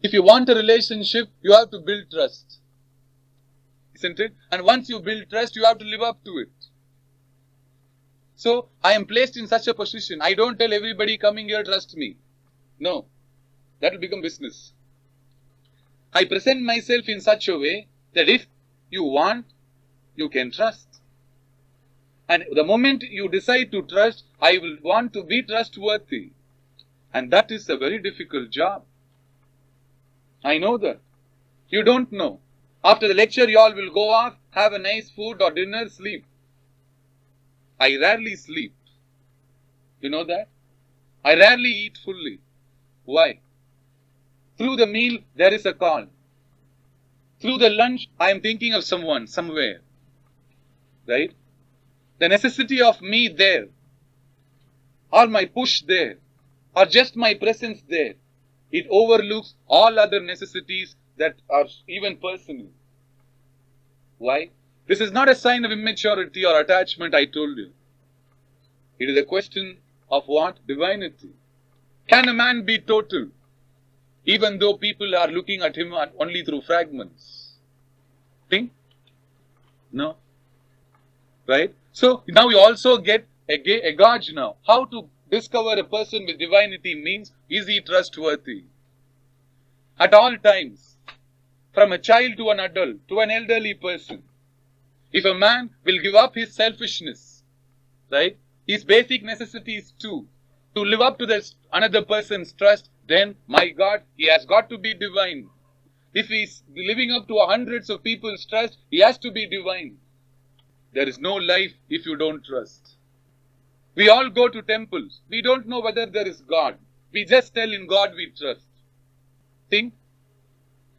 If you want a relationship, you have to build trust. Isn't it? And once you build trust, you have to live up to it. So, I am placed in such a position. I don't tell everybody coming here, trust me. No. That will become business. I present myself in such a way that if you want, you can trust. And the moment you decide to trust, I will want to be trustworthy. And that is a very difficult job. I know that. You don't know. After the lecture, you all will go off, have a nice food or dinner, sleep. I rarely sleep. You know that? I rarely eat fully. Why? Through the meal, there is a call. Through the lunch, I am thinking of someone, somewhere. Right? The necessity of me there, or my push there, or just my presence there, it overlooks all other necessities that are even personal. Why? This is not a sign of immaturity or attachment, I told you. It is a question of what? Divinity. Can a man be total, even though people are looking at him only through fragments? Think? No. Right? So, now we also get a gauge now. How to discover a person with divinity means, is he trustworthy? At all times, from a child to an adult, to an elderly person, if a man will give up his selfishness, right, his basic necessities too, to live up to another person's trust, then, my God, he has got to be divine. If he's living up to hundreds of people's trust, he has to be divine. There is no life if you don't trust. We all go to temples. We don't know whether there is God. We just tell in God we trust. Think.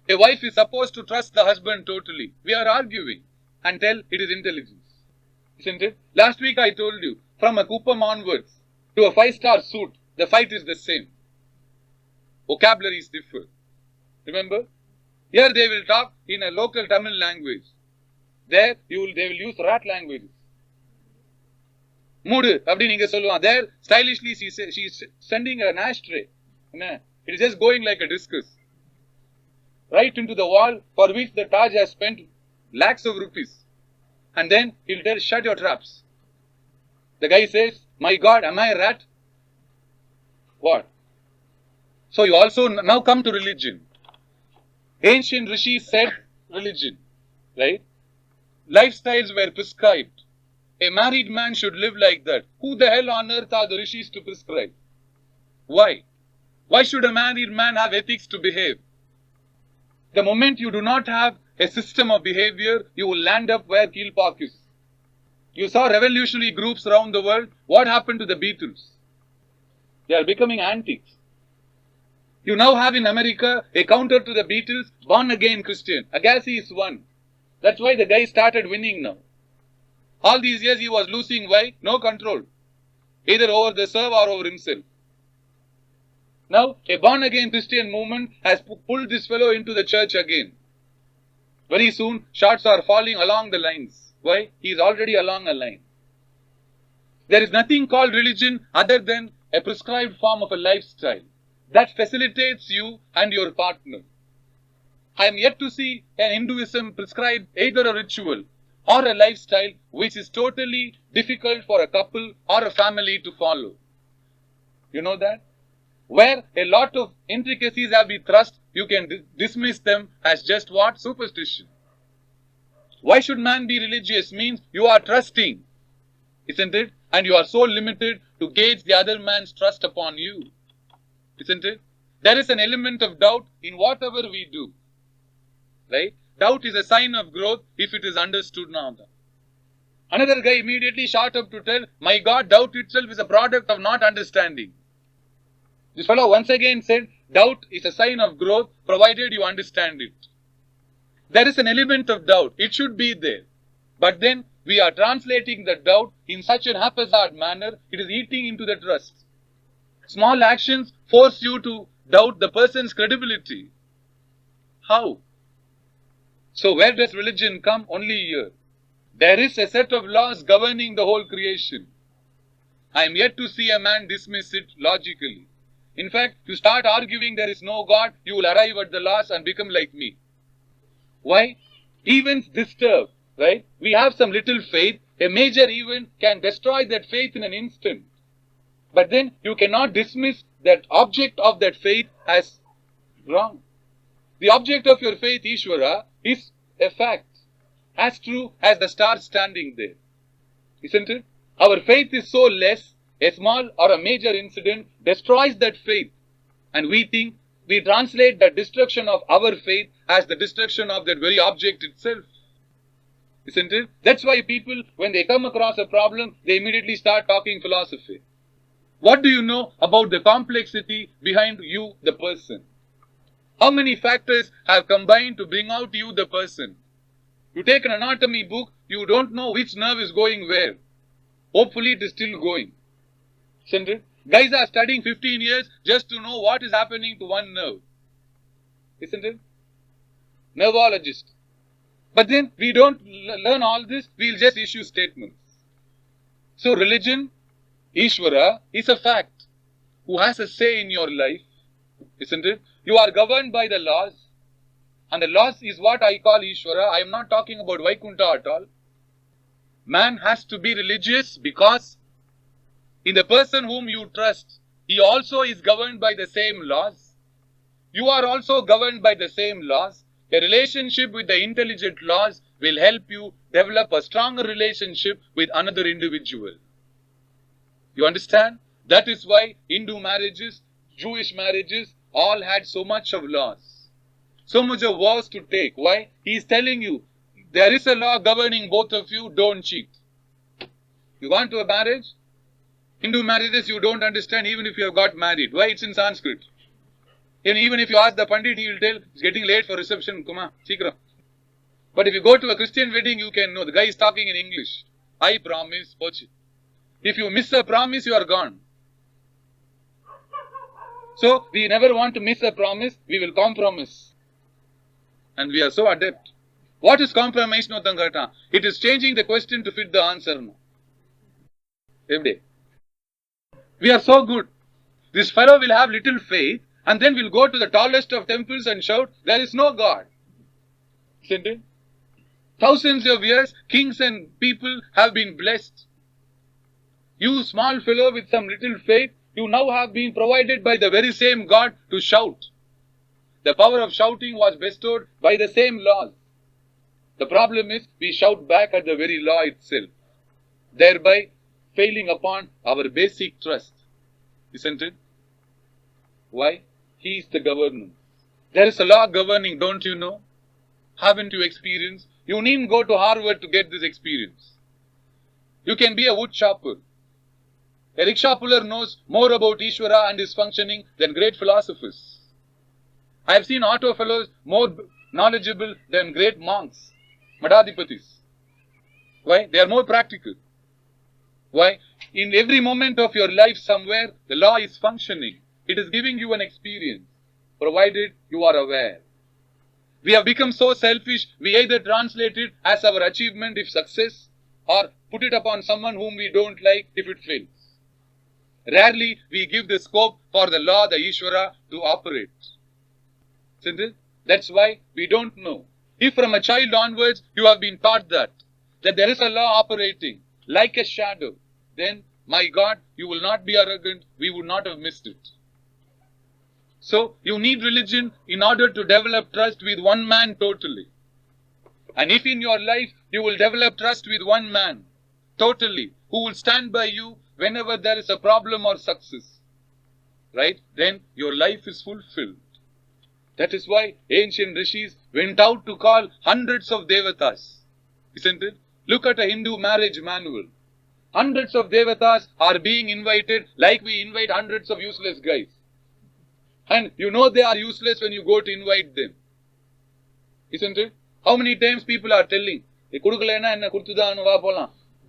A wife is supposed to trust the husband totally. We are arguing and tell it is intelligence. Isn't it? Last week I told you, from a Kupam onwards to a 5-star suit, the fight is the same. Vocabularies differ. Remember? Here they will talk in a local Tamil language. There they will use rat languages. Moodu, அப்படி நீங்க சொல்லுவாங்க. There, stylishly she's sending an ashtray. It is just going like a discus. Right into the wall for which the Taj has spent lakhs of rupees. And then he'll tell, shut your traps. The guy says, my God, am I a rat? What? So you also now come to religion. Ancient rishis said religion. Right? Lifestyles were prescribed. A married man should live like that. Who the hell on earth are the rishis to prescribe? Why? Why should a married man have ethics to behave? The moment you do not have a system of behavior, you will land up where Keelpark is. You saw revolutionary groups around the world. What happened to the Beatles? They are becoming antiques. You now have in America a counter to the Beatles, born again Christian. Agassi is one. That's why the guy started winning now. All these years he was losing. Why? No control. Either over the serve or over himself. Now, a born-again Christian movement has pulled this fellow into the church again. Very soon, shots are falling along the lines. Why? He is already along a line. There is nothing called religion other than a prescribed form of a lifestyle that facilitates you and your partner. I am yet to see an Hinduism prescribe either a ritual or a lifestyle which is totally difficult for a couple or a family to follow. You know that? Where a lot of intricacies have been thrust, you can dismiss them as just what? Superstition. Why should man be religious? Means you are trusting, isn't it? And you are so limited to gauge the other man's trust upon you, isn't it? There is an element of doubt in whatever we do, right? Doubt is a sign of growth if it is understood now. Another guy immediately shot up to tell, my God, doubt itself is a product of not understanding. This fellow once again said, doubt is a sign of growth provided you understand it. There is an element of doubt. It should be there. But then we are translating the doubt in such a haphazard manner, it is eating into the trust. Small actions force you to doubt the person's credibility. How? So where does religion come? Only here. There is a set of laws governing the whole creation. I am yet to see a man dismiss it logically. In fact, you start arguing there is no God, you will arrive at the last and become like me. Why? Events disturb, right? We have some little faith. A major event can destroy that faith in an instant. But then you cannot dismiss that object of that faith as wrong. The object of your faith, Eshwara, is a fact, as true as the stars standing there. Isn't it? Our faith is so less, a small or a major incident destroys that faith. And we translate the destruction of our faith as the destruction of that very object itself. Isn't it? That's why people, when they come across a problem, they immediately start talking philosophy. What do you know about the complexity behind you, the person? How many factors have combined to bring out you, the person? You take an anatomy book, you don't know which nerve is going where. Hopefully it is still going. Isn't it? Guys are studying 15 years just to know what is happening to one nerve. Isn't it? Neurologist. But then we don't learn all this, we'll just issue statements. So religion, Eshwara, is a fact who has a say in your life, isn't it? You are governed by the laws, and the laws is what I call Eshwara. I am not talking about Vaikuntha at all. Man has to be religious because in the person whom you trust, he also is governed by the same laws. You are also governed by the same laws. A relationship with the intelligent laws will help you develop a stronger relationship with another individual. You understand? That is why Hindu marriages, Jewish marriages, all had so much of laws. So much of vows to take. Why? He is telling you, there is a law governing both of you, don't cheat. You want to a marriage? Hindu marriages you don't understand even if you have got married. Why? It's in Sanskrit. And even if you ask the Pandit, he will tell, it's getting late for reception, Kuma, Sikra. But if you go to a Christian wedding, you can know. The guy is talking in English. I promise, Pochi. If you miss a promise, you are gone. So, we never want to miss a promise, we will compromise. And we are so adept. What is compromise, no Tangata? It is changing the question to fit the answer. No. Every day. We are so good. This fellow will have little faith and then will go to the tallest of temples and shout, there is no God. Isn't it? Thousands of years, kings and people have been blessed. You small fellow with some little faith, you now have been provided by the very same God to shout. The power of shouting was bestowed by the same laws. The problem is, we shout back at the very law itself, thereby failing upon our basic trust. Isn't it? Why? He is the governor. There is a law governing, don't you know? Haven't you experienced? You needn't go to Harvard to get this experience. You can be a wood chopper. A rickshaw puller knows more about Eshwara and his functioning than great philosophers. I have seen auto fellows more knowledgeable than great monks, Madhadipatis. Why? They are more practical. Why? In every moment of your life somewhere, the law is functioning. It is giving you an experience, provided you are aware. We have become so selfish, we either translate it as our achievement if success, or put it upon someone whom we don't like if it fails. Rarely we give the scope for the law, the Eshwara, to operate. Isn't it? That's why we don't know. If from a child onwards you have been taught that there is a law operating like a shadow, then, my God, you will not be arrogant, we would not have missed it. So, you need religion in order to develop trust with one man totally. And if in your life you will develop trust with one man totally, who will stand by you whenever there is a problem or success, right, then your life is fulfilled. That is why ancient rishis went out to call hundreds of devatas, isn't it? Look at a Hindu marriage manual. Hundreds of devatas are being invited like we invite hundreds of useless guys. And you know they are useless when you go to invite them. Isn't it? How many times people are telling,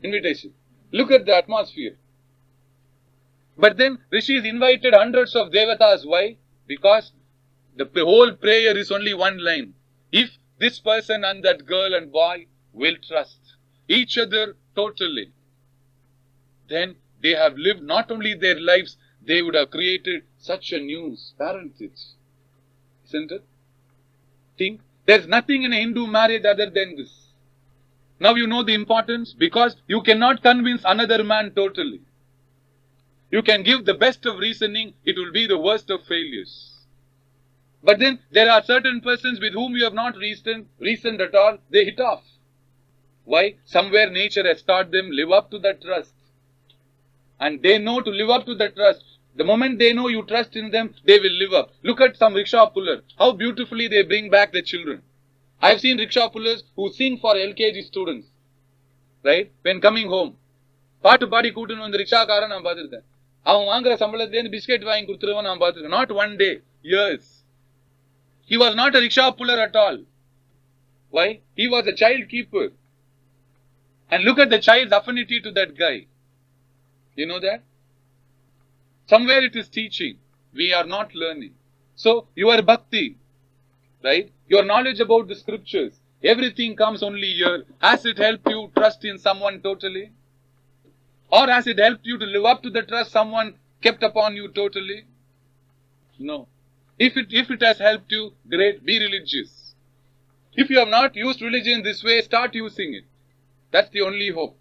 invitation. Look at the atmosphere. But then rishis invited hundreds of devatas. Why? Because the whole prayer is only one line. If this person and that girl and boy will trust each other totally, then they have lived not only their lives, they would have created such a news parentage. Isn't it? Think, there's nothing in a Hindu marriage other than this. Now you know the importance, because you cannot convince another man totally. You can give the best of reasoning, it will be the worst of failures. But then there are certain persons with whom you have not reasoned at all, they hit off. Why? Somewhere nature has taught them, live up to that trust. And they know to live up to that trust. The moment they know you trust in them, they will live up. Look at some rickshaw puller, how beautifully they bring back the children. I have seen rickshaw pullers who sing for LKG students, right, when coming home. பாட்டு பாடி கூட்டுன்னு வந்து ரிக்ஷாக்காரன் நான் பார்த்துருக்கேன். அவன் வாங்குற சம்பளத்துலேருந்து biscuit வாங்கி கொடுத்துருவன் நான் பார்த்துருக்கேன். Not one day, years. He was not a rickshaw puller at all. Why? He was a child keeper. And look at the child's affinity to that guy. You know that? Somewhere it is teaching. We are not learning. So, your bhakti, right? Your knowledge about the scriptures, everything comes only here. Has it helped you trust in someone totally? Or has it helped you to live up to the trust someone kept upon you totally? No. If it has helped you, great, be religious. If you have not used religion this way, start using it. That's the only hope.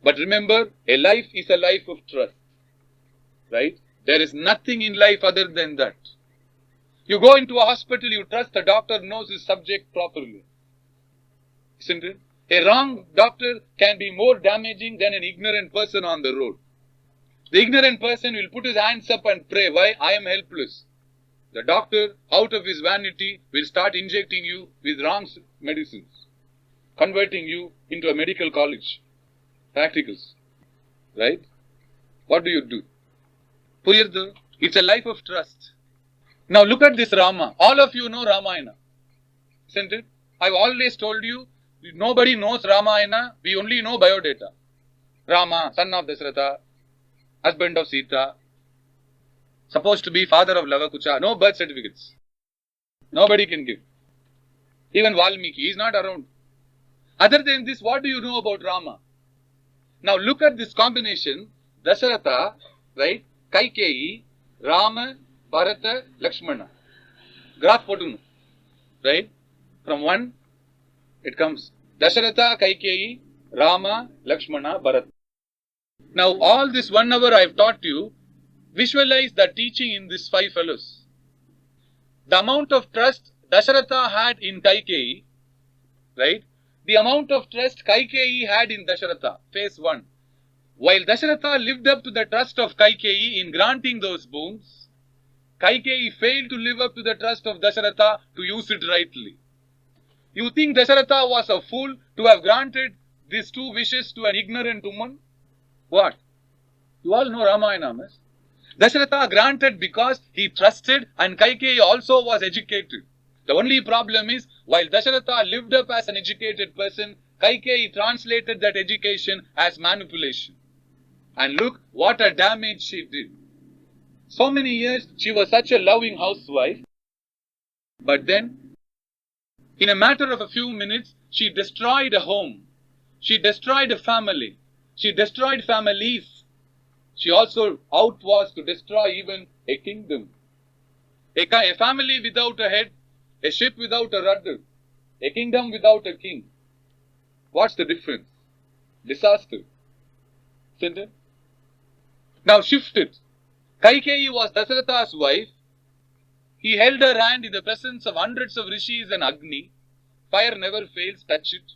But remember, a life is a life of trust. Right? There is nothing in life other than that. You go into a hospital, you trust the doctor knows his subject properly. Isn't it? A wrong doctor can be more damaging than an ignorant person on the road. The ignorant person will put his hands up and pray, why? I am helpless. The doctor, out of his vanity, will start injecting you with wrong medicines, converting you into a medical college. Practicals. Right? What do you do? Puriyarthu? It's a life of trust. Now look at this Rama. All of you know Ramayana. Isn't it? I've always told you, nobody knows Ramayana, we only know biodata. Rama, son of Dasharatha, husband of Sita, supposed to be father of Lavakucha, no birth certificates. Nobody can give. Even Valmiki, he is not around. Other than this, what do you know about Rama? Now look at this combination, Dasharatha, right, Kaikeyi, Rama, Bharata, Lakshmana. Graph potunu, right? From one, it comes Dasharatha-Kaikeyi, Rama, Lakshmana, Bharata. Now all this 1 hour I have taught you, visualize the teaching in these 5 fellows. The amount of trust Dasharatha had in Kaikeyi, right? The amount of trust Kaikeyi had in Dasharatha, phase 1. While Dasharatha lived up to the trust of Kaikeyi in granting those boons, Kaikeyi failed to live up to the trust of Dasharatha to use it rightly. You think Dasharatha was a fool to have granted these 2 wishes to an ignorant woman? What? You all know Ramayana, miss? Dasharatha granted because he trusted and Kaikeyi also was educated. The only problem is, while Dasharatha lived up as an educated person, Kaikeyi translated that education as manipulation. And look what a damage she did. So many years she was such a loving housewife, but then in a matter of a few minutes she destroyed a home, she destroyed a family, she destroyed families. She also out was to destroy even a kingdom. A family without a head, a ship without a rudder, a kingdom without a king. What's the difference? Disaster. Isn't it? Now shift it. Kaikeyi was Dasharatha's wife. He held her hand in the presence of hundreds of rishis and Agni. Fire never fails, touch it.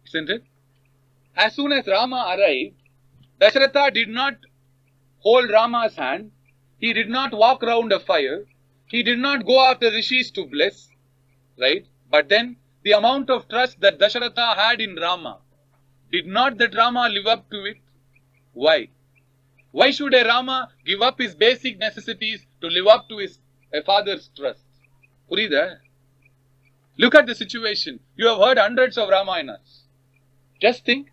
Isn't it? As soon as Rama arrived, Dasharatha did not hold Rama's hand. He did not walk round a fire. He did not go after rishis to bless. Right? But then, the amount of trust that Dasharatha had in Rama, did not that Rama live up to it? Why? Why should a Rama give up his basic necessities to live up to his father's trust? Purida? Look at the situation. You have heard hundreds of Ramayanas. Just think.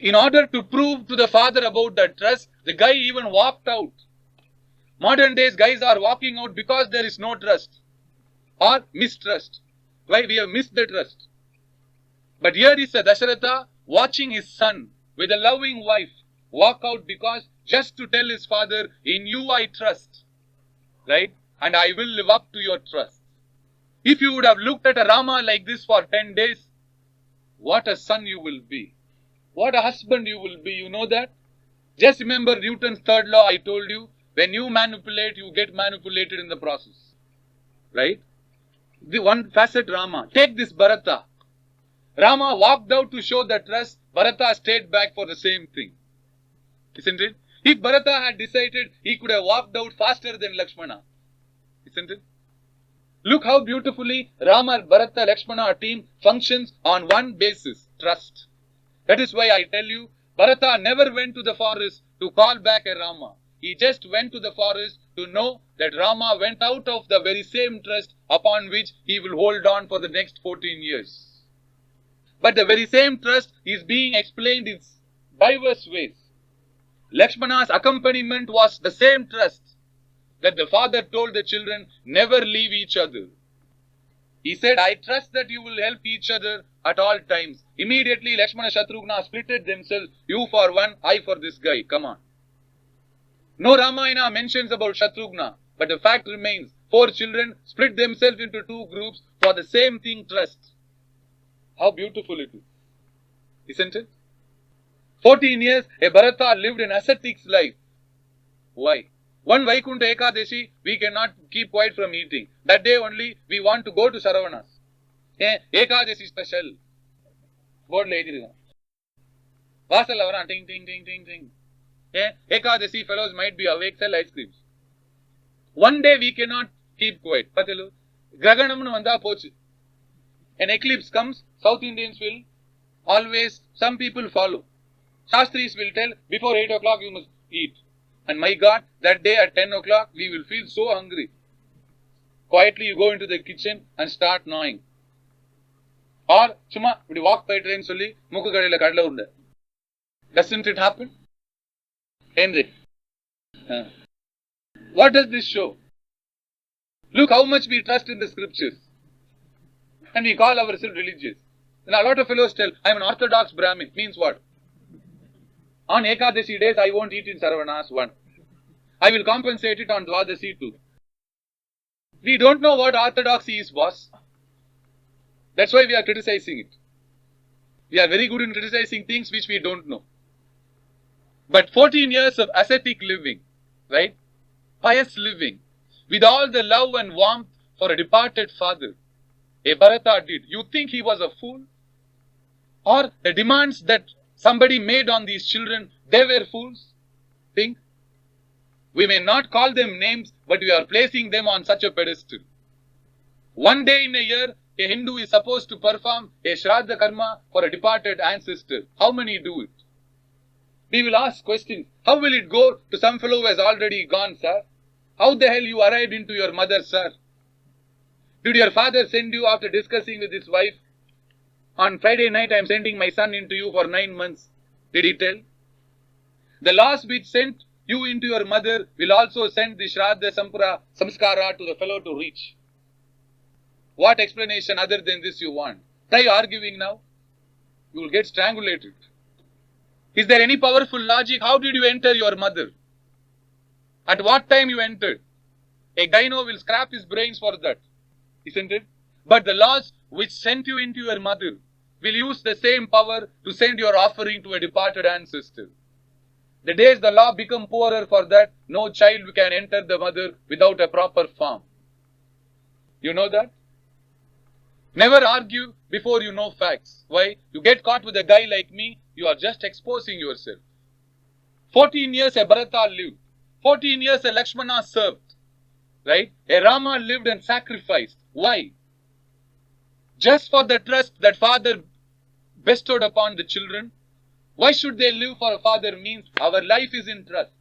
In order to prove to the father about that trust, the guy even walked out. Modern days, guys are walking out because there is no trust or mistrust. Why? We have missed the trust. But here is a Dasharatha watching his son with a loving wife walk out because just to tell his father, in you I trust, right? And I will live up to your trust. If you would have looked at a Rama like this for 10 days, what a son you will be. What a husband you will be, you know that? Just remember Newton's third law I told you. When you manipulate, you get manipulated in the process. Right? The one facet Rama. Take this Bharata. Rama walked out to show the trust. Bharata stayed back for the same thing. Isn't it? If Bharata had decided, he could have walked out faster than Lakshmana. Isn't it? Look how beautifully Rama, Bharata, Lakshmana team functions on one basis, trust. That is why I tell you, Bharata never went to the forest to call back a Rama. He just went to the forest to know that Rama went out of the very same trust upon which he will hold on for the next 14 years. But the very same trust is being explained in diverse ways. Lakshmana's accompaniment was the same trust that the father told the children, never leave each other. He said, I trust that you will help each other at all times. Immediately, Lakshmana Shatrughna splitted themselves. You for one, I for this guy. Come on. No Ramayana mentions about Shatrughna, but the fact remains, 4 children split themselves into 2 groups for the same thing, trust. How beautiful it is. Isn't it? 14 years, a Bharata lived an ascetic's life. Why? One Vaikuntha Ekadashi, we cannot keep quiet from eating. That day only, we want to go to Saravanas. Ekadashi special. Board la edhirukku. Vasal avaran ting ting ting ting ting. Ekadashi fellows might be awake, sell ice creams. One day we cannot keep quiet. Patalu. Graganamnu vanda pochu. An eclipse comes, South Indians will always, some people follow. Shastris will tell, before 8 o'clock you must eat. And my God, that day at 10 o'clock, we will feel so hungry. Quietly you go into the kitchen and start gnawing. Or, chuma, we walk by train solli, mukku kadila kadla unda. Doesn't it happen? Henry. What does this show? Look how much we trust in the scriptures. And we call ourselves religious. And a lot of fellows tell, I am an orthodox Brahmin. Means what? On Ekadashi days, I won't eat in Saravanas 1. I will compensate it on Dwadasi 2. We don't know what orthodoxy is, boss. That's why we are criticizing it. We are very good in criticizing things which we don't know. But 14 years of ascetic living, right? Pious living, with all the love and warmth for a departed father, a Bharata did. You think he was a fool? Or the demands that somebody made on these children, they were fools? Think. We may not call them names, but we are placing them on such a pedestal. One day in a year, a Hindu is supposed to perform a Shraddha Karma for a departed ancestor. How many do it? We will ask questions. How will it go to some fellow who has already gone, sir? How the hell you arrived into your mother, sir? Did your father send you after discussing with his wife? On Friday night, I am sending my son into you for 9 months. Did he tell? The laws which sent you into your mother will also send the Shraddha Samskara to the fellow to reach. What explanation other than this you want? Try arguing now. You will get strangulated. Is there any powerful logic? How did you enter your mother? At what time you entered? A gyno will scrap his brains for that. Isn't it? But the laws which sent you into your mother will use the same power to send your offering to a departed ancestor. The days the law become poorer for that, no child can enter the mother without a proper form. You know that? Never argue before you know facts. Why? You get caught with a guy like me, you are just exposing yourself. 14 years a Bharata lived. 14 years a Lakshmana served. Right? A Rama lived and sacrificed. Why? Just for the trust that father bestowed upon the children. Why should they live for a father? Means our life is in trust.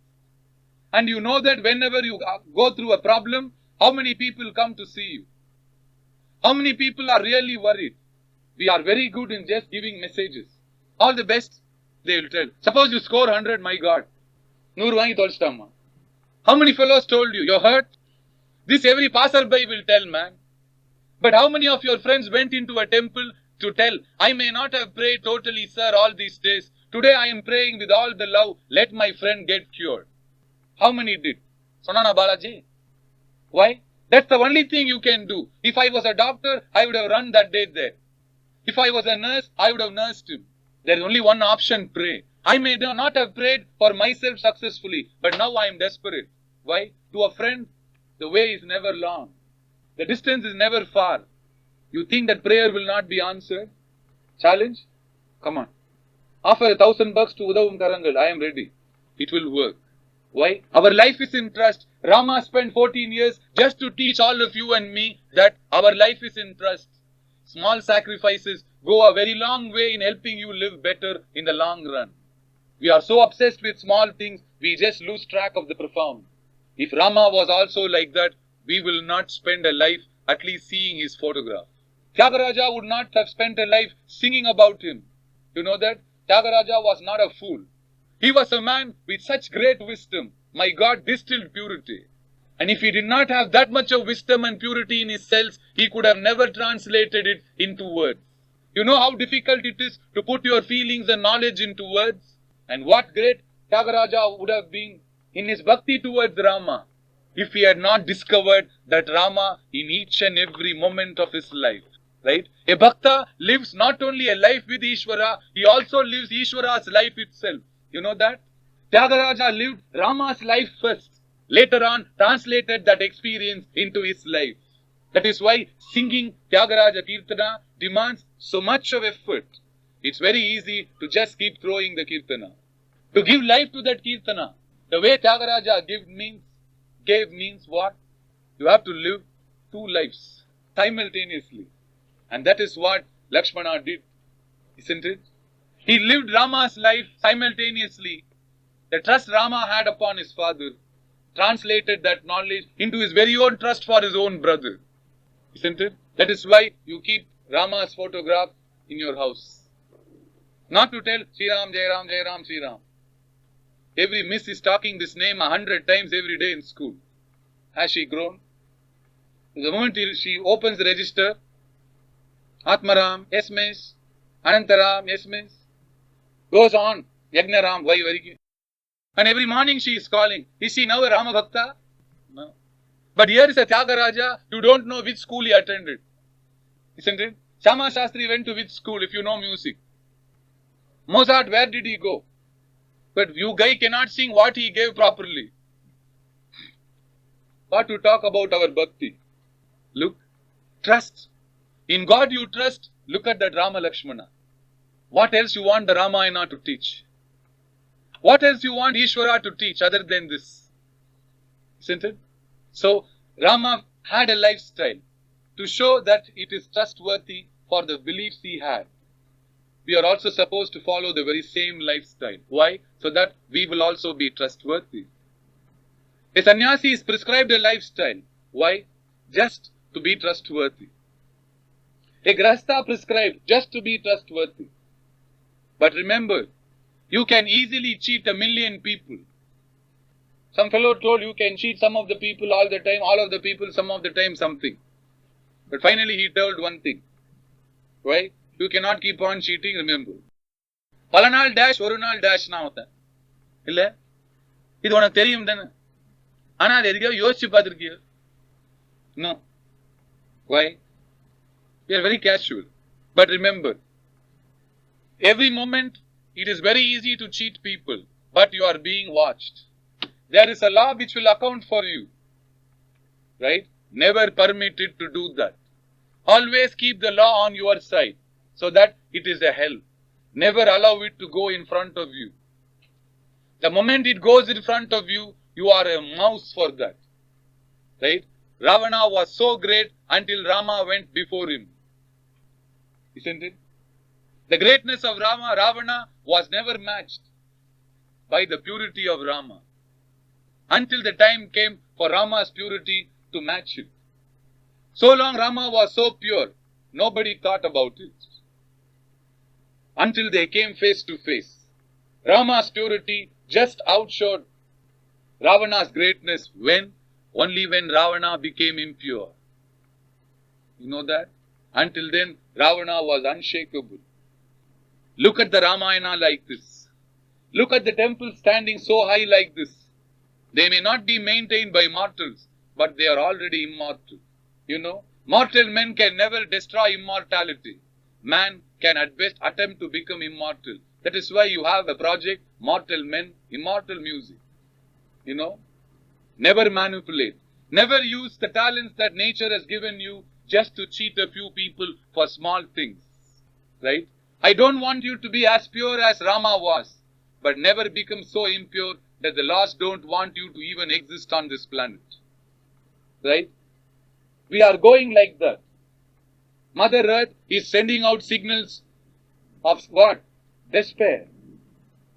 And you know that whenever you go through a problem, how many people come to see you? How many people are really worried? We are very good in just giving messages. All the best, they will tell. Suppose you score 100, my God. How many fellows told you? You're hurt? This every passerby will tell, man. But how many of your friends went into a temple to tell, I may not have prayed totally, sir, all these days, Today I am praying with all the love, let my friend get cured. How many did? Sonana Balaji. Why? That's the only thing you can do. If I was a doctor, I would have run that day there. If I was a nurse, I would have nursed him. There is only one option, pray. I may not have prayed for myself successfully, but now I am desperate. Why? To a friend, the way is never long. The distance is never far. You think that prayer will not be answered? Challenge? Come on. Offer $1,000 to Udavum Karangal. I am ready. It will work. Why? Our life is in trust. Rama spent 14 years just to teach all of you and me that our life is in trust. Small sacrifices go a very long way in helping you live better in the long run. We are so obsessed with small things, we just lose track of the profound. If Rama was also like that, we will not spend a life at least seeing his photograph. Tyagaraja would not have spent a life singing about him. You know that? Tyagaraja was not a fool. He was a man with such great wisdom. My God distilled purity. And if he did not have that much of wisdom and purity in his cells, he could have never translated it into words. You know how difficult it is to put your feelings and knowledge into words? And what great Tyagaraja would have been in his bhakti towards Rama if he had not discovered that Rama in each and every moment of his life. Right? A bhakta lives not only a life with Ishvara, he also lives Ishvara's life itself. You know that? Tyagaraja lived Rama's life first. Later on, translated that experience into his life. That is why singing Tyagaraja Kirtana demands so much of effort. It's very easy to just keep throwing the Kirtana. To give life to that Kirtana, the way Tyagaraja gave means what? You have to live two lives simultaneously. And that is what Lakshmana did, isn't it? He lived Rama's life simultaneously. The trust Rama had upon his father translated that knowledge into his very own trust for his own brother, isn't it? That is why you keep Rama's photograph in your house. Not to tell Sri Ram, Jai Ram, Jai Ram, Sri Ram. Every miss is talking this name 100 times every day in school. Has she grown? The moment she opens the register, Atmaram, yes miss. Anantaram, yes miss. Goes on, Yagnaram, why very. And every morning she is calling. Is she now a Rama Bhakta? No. But here is a Tyagaraja, you don't know which school he attended. Isn't it? Shama Shastri went to which school if you know music? Mozart, where did he go? But you guy cannot sing what he gave properly. What to talk about our bhakti? Look, trust. In God you trust, look at that Rama Lakshmana. What else you want the Ramayana to teach? What else you want Ishvara to teach other than this? Isn't it? So, Rama had a lifestyle to show that it is trustworthy for the beliefs he had. We are also supposed to follow the very same lifestyle. Why? So that we will also be trustworthy. A sannyasi is prescribed a lifestyle. Why? Just to be trustworthy. A grahastha prescribed just to be trustworthy. But remember, you can easily cheat 1 million people. Some fellow told you can cheat some of the people all the time, all of the people some of the time something. But finally he told one thing. Why? You cannot keep on cheating, remember. Palanal dash, orunal dash na hota. Illa? Idu unak theriyum thana. Ana edhikku yosichu paathirkiya? No. Why? We are very casual. But remember, every moment it is very easy to cheat people, but you are being watched. There is a law which will account for you. Right? Never permit it to do that. Always keep the law on your side, so that it is a help. Never allow it to go in front of you. The moment it goes in front of you, you are a mouse for that. Right? Ravana was so great until Rama went before him. Isn't it? The greatness of Ravana was never matched by the purity of Rama. Until the time came for Rama's purity to match it. So long Rama was so pure, nobody thought about it. Until they came face to face. Rama's purity just outshone Ravana's greatness when? Only when Ravana became impure. You know that? Until then, Ravana was unshakable. Look at the Ramayana like this. Look at the temple standing so high like this. They may not be maintained by mortals, but they are already immortal. You know, mortal men can never destroy immortality. Man can at best attempt to become immortal. That is why you have a project, Mortal Men, Immortal Music. You know, never manipulate. Never use the talents that nature has given you just to cheat a few people for small things. Right? I don't want you to be as pure as Rama was, but never become so impure that the laws don't want you to even exist on this planet. Right? We are going like that. Mother Earth is sending out signals of what? Despair.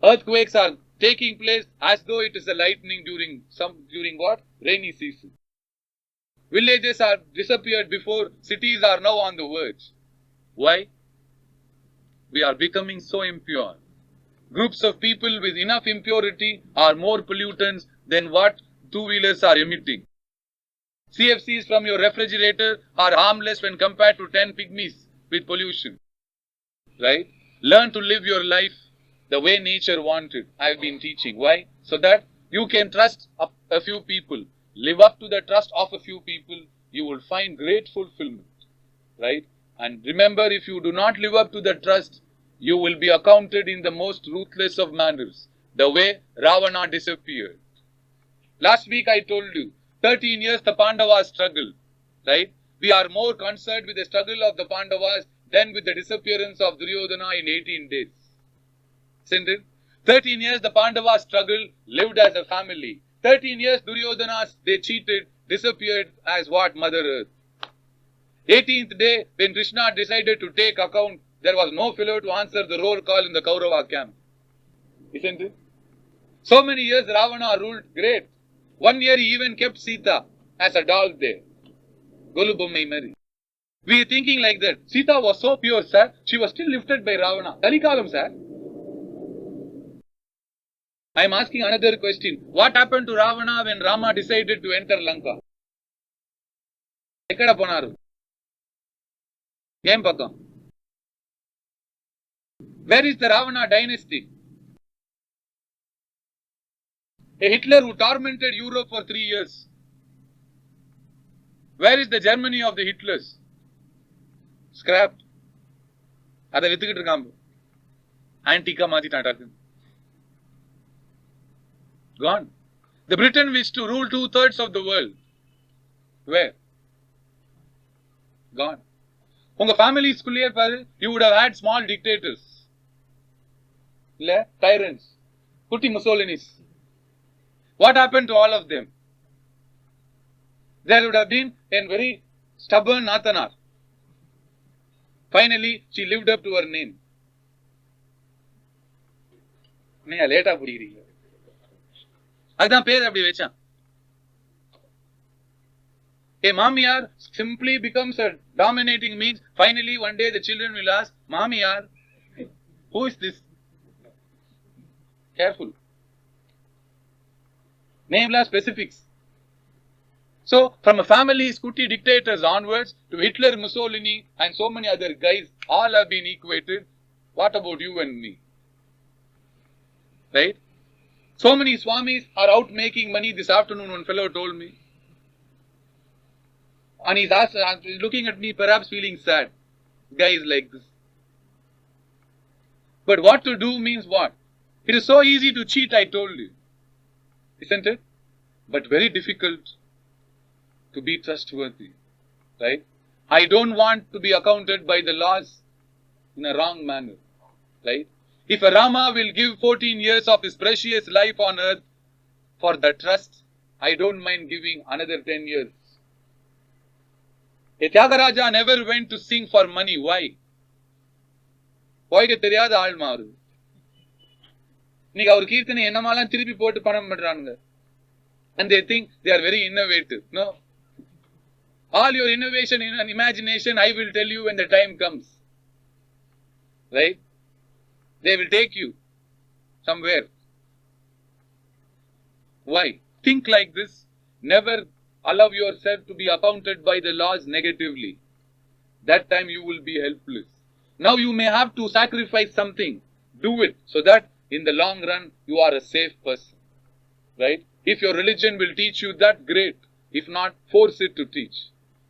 Earthquakes are taking place as though it is a lightning during what? Rainy season. Villages are disappeared before cities are now on the verge. Why? We are becoming so impure. Groups of people with enough impurity are more pollutants than what two-wheelers are emitting. CFCs from your refrigerator are harmless when compared to 10 pygmies with pollution. Right? Learn to live your life the way nature wanted. I've been teaching. Why? So that you can trust a few people. Live up to the trust of a few people. You will find great fulfillment. Right? And remember, if you do not live up to the trust, you will be accounted in the most ruthless of manners. The way Ravana disappeared. Last week I told you, 13 years the Pandavas struggled. Right? We are more concerned with the struggle of the Pandavas than with the disappearance of Duryodhana in 18 days. Isn't it? 13 years the Pandavas struggled, lived as a family. 13 years Duryodhana, they cheated, disappeared as what? Mother Earth. 18th day, when Krishna decided to take account, there was no fellow to answer the roll call in the Kaurava camp. Isn't it? So many years Ravana ruled, great. 1 year he even kept Sita as a doll there. Golubommai Mary. We are thinking like that. Sita was so pure, sir. She was still lifted by Ravana. Kalikalam, sir. I am asking another question. What happened to Ravana when Rama decided to enter Lanka? Ekkada ponaru? Em pakkam? Where is the Ravana dynasty? A Hitler who tormented Europe for 3 years. Where is the Germany of the Hitlers? Scrapped. அதை வித்துக்கிட்டு இருக்கான். ஆன்டிக்கா மாத்திட்டான். Gone. The Britain wished to rule 2/3 of the world. Where? Gone. உங்க ஃபேமிலிஸ்குள்ளேயே பாரு, you would have had small dictators. இல்ல? Tyrants. குட்டி முசோலினிஸ். What happened to all of them? There would have been a very stubborn Nathanar. Finally, she lived up to her name. நீங்க லேட்டா புடிக்கிறீங்க. அதுதான் பேர் அப்படி வச்சான். A mamiyar simply becomes a dominating means. Finally, one day the children will ask, Mamiyar, who is this? Careful. Nameless specifics. So, from a family scooty dictators onwards to Hitler, Mussolini, and so many other guys, all have been equated. What about you and me? Right? So many Swamis are out making money. This afternoon, one fellow told me. And he's looking at me, perhaps feeling sad. Guys like this. But what to do means what? It is so easy to cheat, I told you. Isn't it? But very difficult to be trustworthy. Right? I don't want to be accounted by the laws in a wrong manner. Right? If a Rama will give 14 years of his precious life on earth for the trust, I don't mind giving another 10 years. A Tyagaraja never went to sing for money. Why? போய்க்க தெரியாத ஆள் மாறு. இன்னைக்கு அவர் கீர்த்தனை என்னமாலாம் திருப்பி போட்டு பணம் பண்றானுங்க. And they think they are very innovative. No. All your innovation and imagination, I will tell you when the time comes. Right? They will take you somewhere. Why? Think like this. Never allow yourself to be accounted by the laws negatively. That time you will be helpless. Now you may have to sacrifice something. Do it so that in the long run, you are a safe person. Right? If your religion will teach you that, great. If not, force it to teach.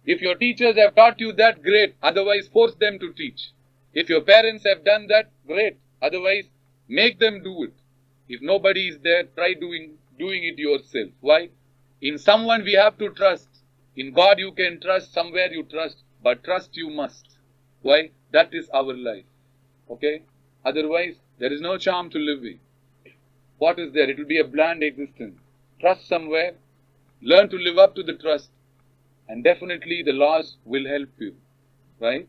If your teachers have taught you that, great. Otherwise, force them to teach. If your parents have done that, great. Otherwise, make them do it. If nobody is there, try doing it yourself. Why? In someone we have to trust. In God you can trust, somewhere you trust, but trust you must. Why? That is our life. Okay? Otherwise, there is no charm to living. What is there? It will be a bland existence. Trust somewhere, learn to live up to the trust, and definitely the laws will help you. Right?